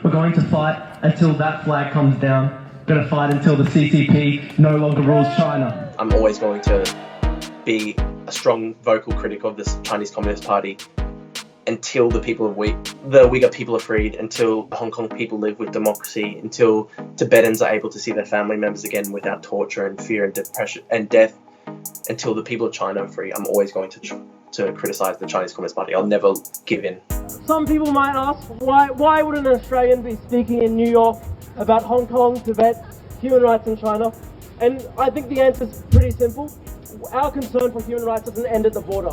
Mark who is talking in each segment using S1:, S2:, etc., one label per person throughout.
S1: We're going to fight until that flag comes down. We're going to fight until the CCP no longer rules China.
S2: I'm always going to be a strong vocal critic of the Chinese Communist Party until the Uyghur people are freed, until Hong Kong people live with democracy, until Tibetans are able to see their family members again without torture and fear and depression and death, until the people of China are free. I'm always going to criticize the Chinese Communist Party. I'll never give in.
S3: Some people might ask, why would an Australian be speaking in New York about Hong Kong, Tibet, human rights in China? And I think the answer is pretty simple. Our concern for human rights doesn't end at the border.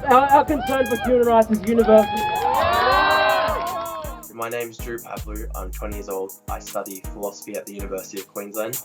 S3: Our concern for human rights is universal.
S2: My name's Drew Pavlu. I'm 20 years old. I study philosophy at the University of Queensland.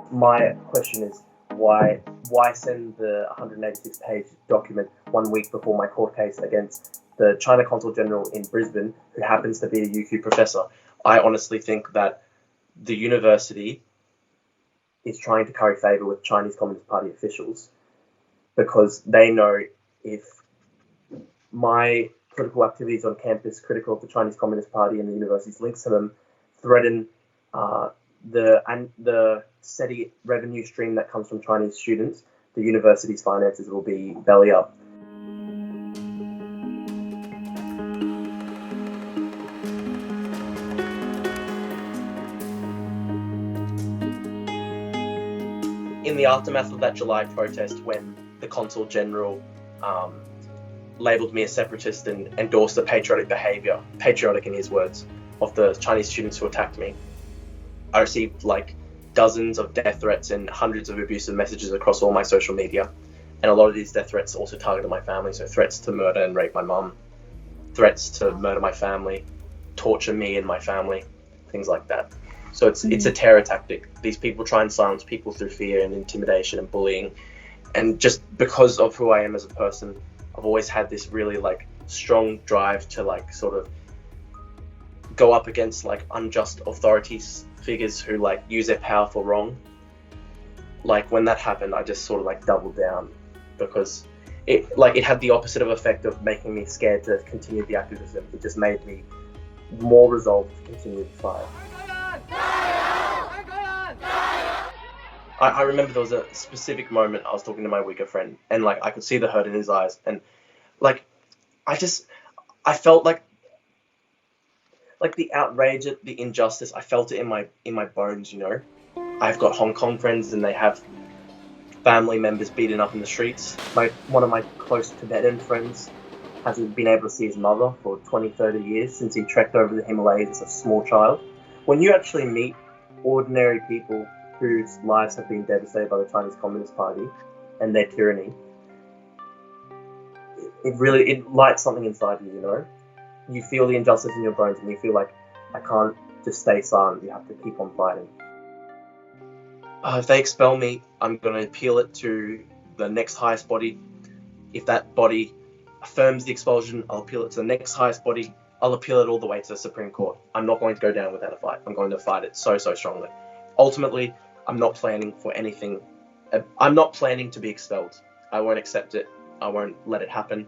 S2: My question is, why send the 186-page document 1 week before my court case against the China Consul General in Brisbane, who happens to be a UQ professor? I honestly think that the university is trying to curry favour with Chinese Communist Party officials because they know if my political activities on campus critical of the Chinese Communist Party and the university's links to them threaten the steady revenue stream that comes from Chinese students, the university's finances will be belly up. In the aftermath of that July protest, when the Consul General labelled me a separatist and endorsed the patriotic in his words, of the Chinese students who attacked me, I received dozens of death threats and hundreds of abusive messages across all my social media. And a lot of these death threats also targeted my family, so threats to murder and rape my mum, threats to murder my family, torture me and my family, things like that. So it's a terror tactic. These people try and silence people through fear and intimidation and bullying. And just because of who I am as a person, I've always had this really strong drive to sort of go up against unjust authorities figures who use their power for wrong. When that happened, I just sort of doubled down because it had the opposite of effect of making me scared to continue the activism. It just made me more resolved to continue the fight. I remember there was a specific moment I was talking to my Uyghur friend and I could see the hurt in his eyes and I felt the outrage at the injustice. I felt it in my bones, you know. I've got Hong Kong friends and they have family members beaten up in the streets. One of my close Tibetan friends hasn't been able to see his mother for 20-30 years since he trekked over the Himalayas as a small child. When you actually meet ordinary people whose lives have been devastated by the Chinese Communist Party and their tyranny, it lights something inside you, you know? You feel the injustice in your bones and you feel I can't just stay silent, you have to keep on fighting. If they expel me, I'm going to appeal it to the next highest body. If that body affirms the expulsion, I'll appeal it to the next highest body. I'll appeal it all the way to the Supreme Court. I'm not going to go down without a fight. I'm going to fight it so strongly. Ultimately, I'm not planning for anything. I'm not planning to be expelled. I won't accept it. I won't let it happen.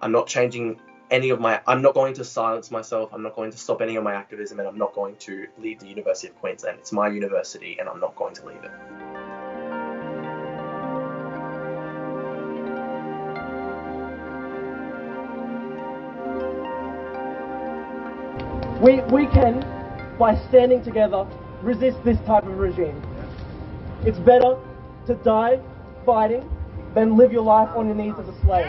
S2: I'm not changing I'm not going to silence myself. I'm not going to stop any of my activism, and I'm not going to leave the University of Queensland. It's my university and I'm not going to leave it.
S3: We can, by standing together, resist this type of regime. It's better to die fighting than live your life on your knees as a slave.